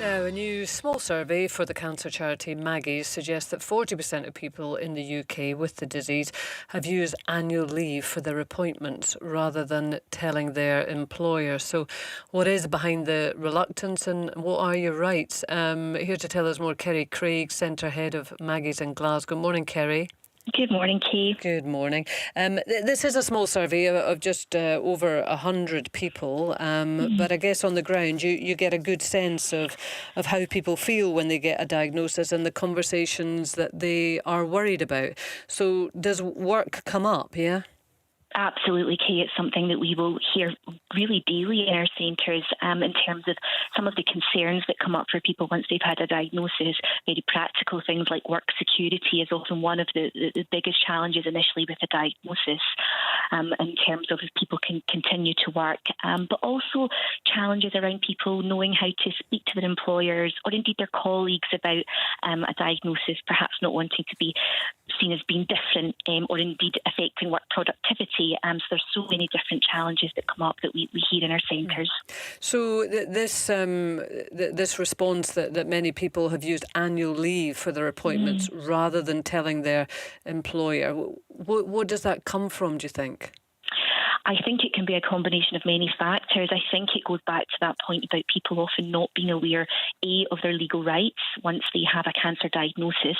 Now, a new small survey for the cancer charity Maggies suggests that 40% of people in the UK with the disease have used annual leave for their appointments rather than telling their employer. So what is behind the reluctance and what are your rights? Here to tell us more, Kerry Craig, Centre Head of Maggies in Glasgow. Morning, Kerry. Good morning, Kaye. Good morning. This is a small survey of just over 100 people, but I guess on the ground you get a good sense of how people feel when they get a diagnosis and the conversations that they are worried about. So does work come up, yeah? Absolutely, Kaye. It's something that we will hear really daily in our centres in terms of some of the concerns that come up for people once they've had a diagnosis. Very practical things like work security is often one of the biggest challenges initially with a diagnosis in terms of if people can continue to work, but also challenges around people knowing how to speak to their employers or indeed their colleagues about a diagnosis, perhaps not wanting to be seen as being different or indeed affecting work productivity. So there's so many different challenges that come up that we hear in our centres. So this response that many people have used annual leave for their appointments rather than telling their employer, what does that come from, do you think? I think it can be a combination of many factors. I think it goes back to that point about people often not being aware, of their legal rights once they have a cancer diagnosis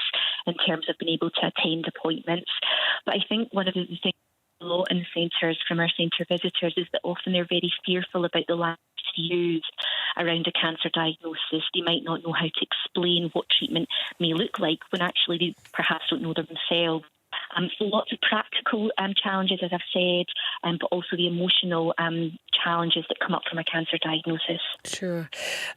in terms of being able to attend appointments. But I think one of the things a lot in the centres from our centre visitors is that often they're very fearful about the language used around a cancer diagnosis. They might not know how to explain what treatment may look like when actually they perhaps don't know them themselves. So lots of practical challenges, as I've said, but also the emotional challenges that come up from a cancer diagnosis. Sure.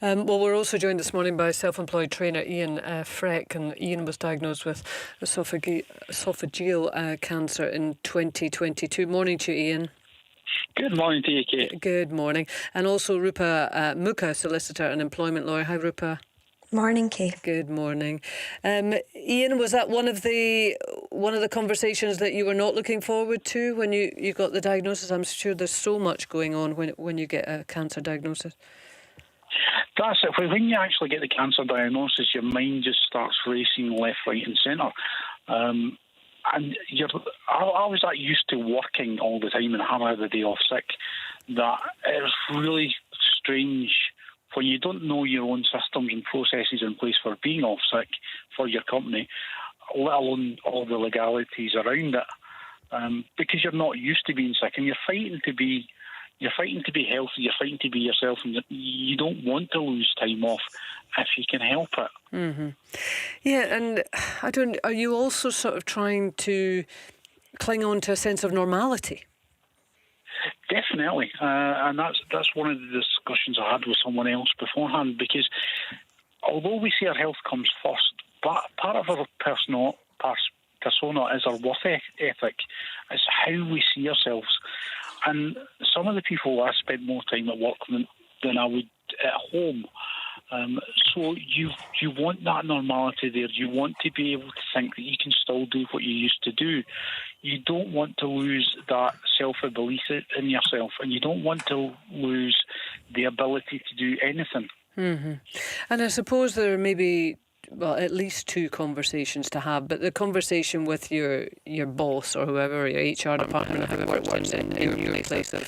Well, we're also joined this morning by self-employed trainer Ian Freck, and Ian was diagnosed with esophageal cancer in 2022. Morning to you, Ian. Good morning to you, Kate. Good morning. And also Rupa Mukha, solicitor and employment lawyer. Hi, Rupa. Morning, Kaye. Good morning. Ian, was that one of the conversations that you were not looking forward to when you got the diagnosis? I'm sure there's so much going on when you get a cancer diagnosis. That's it. When you actually get the cancer diagnosis, your mind just starts racing left, right and centre. And I was that used to working all the time and having a day off sick that it was really strange when you don't know your own systems and processes in place for being off sick for your company, let alone all the legalities around it, because you're not used to being sick and you're fighting to be healthy, you're fighting to be yourself, and you don't want to lose time off if you can help it. Mm-hmm. Yeah, and are you also sort of trying to cling on to a sense of normality? Definitely, and that's one of the discussions I had with someone else beforehand, because although we say our health comes first, but part of our persona is our worth ethic. It's how we see ourselves. And some of the people I spend more time at work than I would at home. So you want that normality there. You want to be able to think that you can still do what you used to do. You don't want to lose that self-belief in yourself, and you don't want to lose the ability to do anything. Mm-hmm. And I suppose there may be, well, at least two conversations to have, but the conversation with your boss or whoever, your HR department, or whoever works in your place of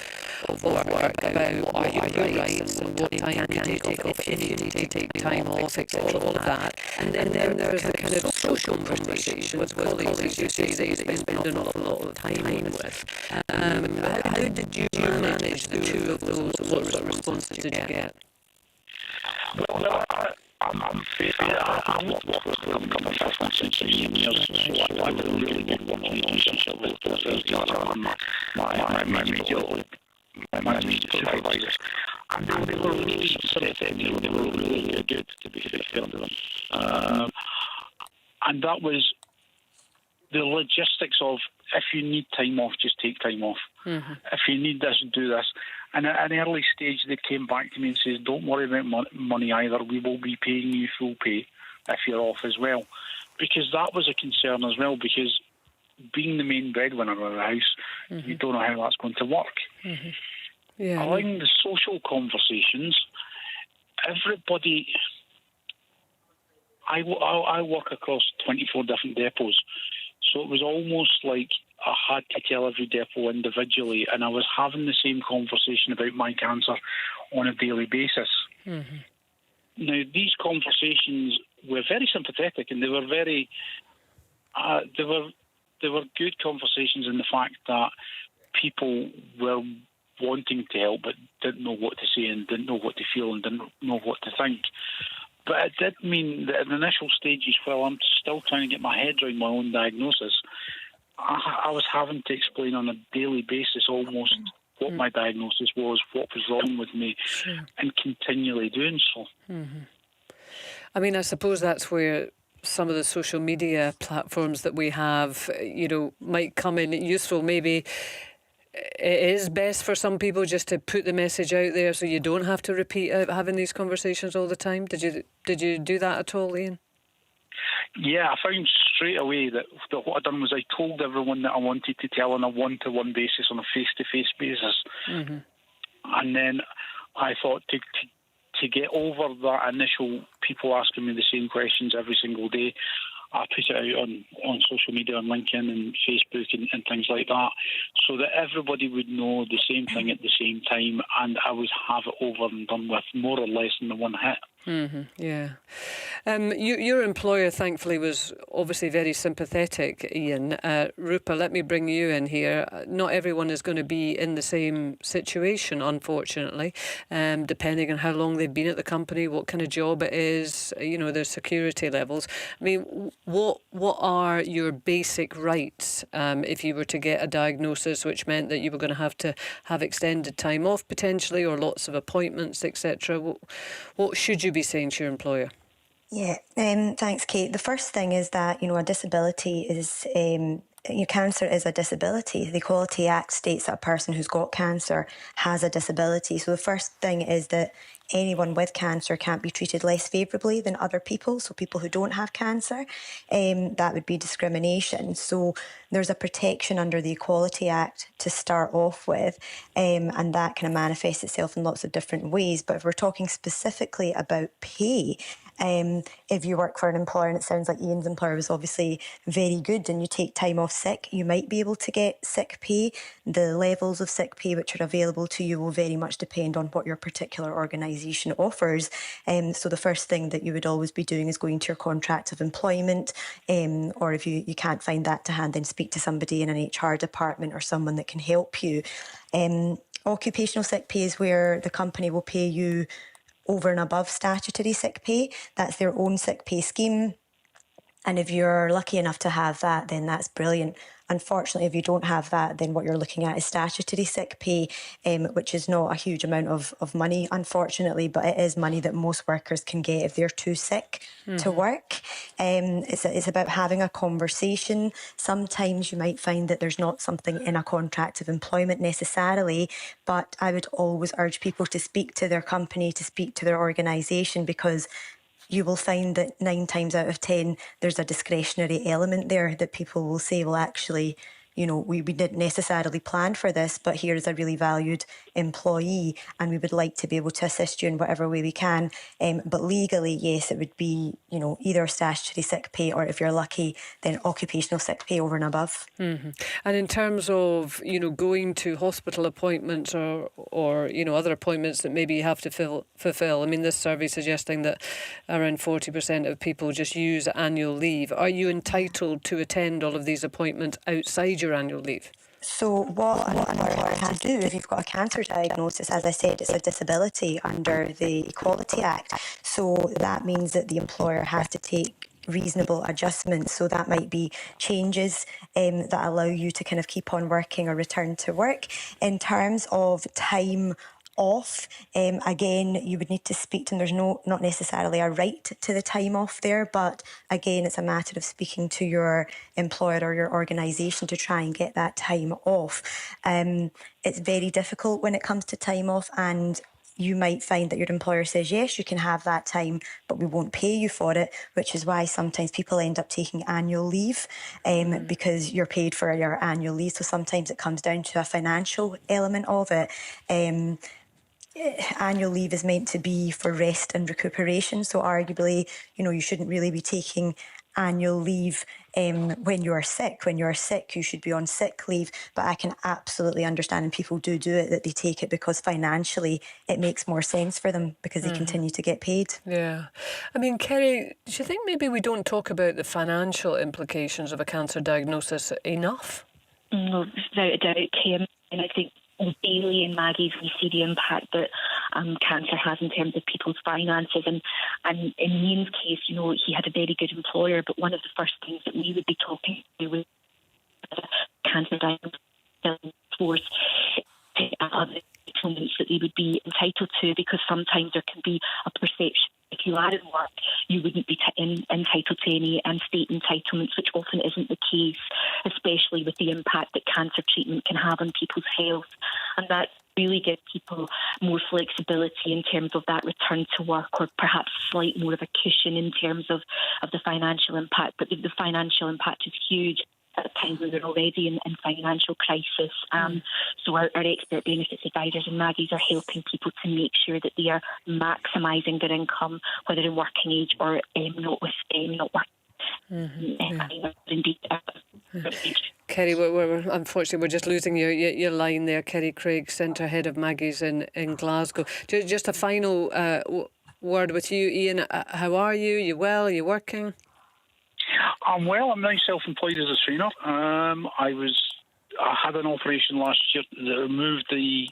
work about what are your rights and what time can you take off, if you need to take time off, etc., all of that. And then there's the kind of social conversation with colleagues, as you say, that you spend an awful lot of time with. How did you manage the two of those? What responses did you get? Well, I'm fair. I've worked with them for 15 years, so I have a really good working relationship with my immediate supervisors. And they were really supportive, and they were really good, to be fair to them. And that was the logistics of, if you need time off, just take time off. Mm-hmm. If you need this, do this. And at an early stage, they came back to me and said, don't worry about money either. We will be paying you full pay if you're off as well. Because that was a concern as well, because being the main breadwinner of the house, you don't know how that's going to work. Mm-hmm. Yeah. Allowing the social conversations, everybody I work across 24 different depots, so it was almost like I had to tell every depot individually, and I was having the same conversation about my cancer on a daily basis. Mm-hmm. Now, these conversations were very sympathetic, and they were very, they were good conversations in the fact that people were wanting to help but didn't know what to say and didn't know what to feel and didn't know what to think. But it did mean that in the initial stages, while I'm still trying to get my head around my own diagnosis, I was having to explain on a daily basis almost what my diagnosis was, what was wrong with me, and continually doing so. Mm-hmm. I mean, I suppose that's where some of the social media platforms that we have, might come in useful. Maybe it is best for some people just to put the message out there so you don't have to repeat having these conversations all the time. Did you do that at all, Ian? Yeah, I found straight away that what I'd done was I told everyone that I wanted to tell on a one-to-one basis, on a face-to-face basis. Mm-hmm. And then I thought to get over that initial people asking me the same questions every single day, I put it out on social media, on LinkedIn and Facebook and things like that, so that everybody would know the same thing at the same time, and I would have it over and done with more or less in the one hit. Mm-hmm, yeah. Your employer, thankfully, was obviously very sympathetic, Ian. Rupa, let me bring you in here. Not everyone is going to be in the same situation, unfortunately, depending on how long they've been at the company, what kind of job it is, their security levels. I mean, what are your basic rights if you were to get a diagnosis which meant that you were going to have extended time off potentially, or lots of appointments, etc.? What should you be saying to your employer? Yeah, thanks, Kate. The first thing is that, a disability is, cancer is a disability. The Equality Act states that a person who's got cancer has a disability. So the first thing is that anyone with cancer can't be treated less favourably than other people. So people who don't have cancer, that would be discrimination. So there's a protection under the Equality Act to start off with, and that kind of manifests itself in lots of different ways. But if we're talking specifically about pay, if you work for an employer, and it sounds like Ian's employer was obviously very good, and you take time off sick, you might be able to get sick pay. The levels of sick pay which are available to you will very much depend on what your particular organisation offers. So the first thing that you would always be doing is going to your contract of employment, or if you can't find that to hand, then speak to somebody in an HR department or someone that can help you. Occupational sick pay is where the company will pay you over and above statutory sick pay. That's their own sick pay scheme. And if you're lucky enough to have that, then that's brilliant. Unfortunately, if you don't have that, then what you're looking at is statutory sick pay, which is not a huge amount of money, unfortunately, but it is money that most workers can get if they're too sick to work. It's about having a conversation. Sometimes you might find that there's not something in a contract of employment necessarily, but I would always urge people to speak to their company, to speak to their organisation, because you will find that 9 times out of 10, there's a discretionary element there that people will say, well, actually, we didn't necessarily plan for this, but here's a really valued employee and we would like to be able to assist you in whatever way we can. But legally, yes, it would be, either statutory sick pay, or if you're lucky, then occupational sick pay over and above. Mm-hmm. And in terms of, going to hospital appointments or other appointments that maybe you have to fulfill, I mean, this survey suggesting that around 40% of people just use annual leave. Are you entitled to attend all of these appointments outside your annual leave? So what an employer has to do if you've got a cancer diagnosis, as I said, it's a disability under the Equality Act. So that means that the employer has to take reasonable adjustments. So that might be changes that allow you to kind of keep on working or return to work. In terms of time off, again, you would need to speak to them. There's not necessarily a right to the time off there, but again, it's a matter of speaking to your employer or your organisation to try and get that time off. It's very difficult when it comes to time off, and you might find that your employer says, yes, you can have that time, but we won't pay you for it, which is why sometimes people end up taking annual leave because you're paid for your annual leave. So sometimes it comes down to a financial element of it. annual leave is meant to be for rest and recuperation. So arguably, you shouldn't really be taking annual leave when you are sick. When you are sick, you should be on sick leave. But I can absolutely understand, and people do it, that they take it because financially it makes more sense for them because they continue to get paid. Yeah. I mean, Kerry, do you think maybe we don't talk about the financial implications of a cancer diagnosis enough? No, without a doubt, Kim. And I think daily in Maggies we see the impact that cancer has in terms of people's finances. And in Ian's case, he had a very good employer, but one of the first things that we would be talking to was cancer diagnosis force other entitlements that they would be entitled to, because sometimes there can be a perception if you are in work, you wouldn't be entitled to any state entitlements, which often isn't the case, especially with the impact that cancer treatment can have on people's health. And that really gives people more flexibility in terms of that return to work, or perhaps slight more of a cushion in terms of the financial impact. But the financial impact is huge at a time when we're already in financial crisis. So our expert benefits advisors and Maggies are helping people to make sure that they are maximising their income, whether in working age or not working. Indeed. Kerry, unfortunately, we're just losing your line there. Kerry Craig, Centre Head of Maggies in Glasgow. Just a final word with you, Ian. How are you? You well? Are you working? I'm well. I'm now self-employed as a trainer. I had an operation last year that removed the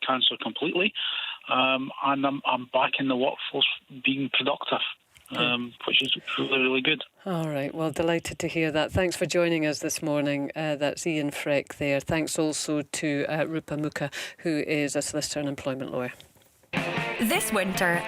cancer completely, and I'm back in the workforce being productive, which is really, really good. All right. Well, delighted to hear that. Thanks for joining us this morning. That's Ian Freck there. Thanks also to Rupa Mukha, who is a solicitor and employment lawyer. This winter,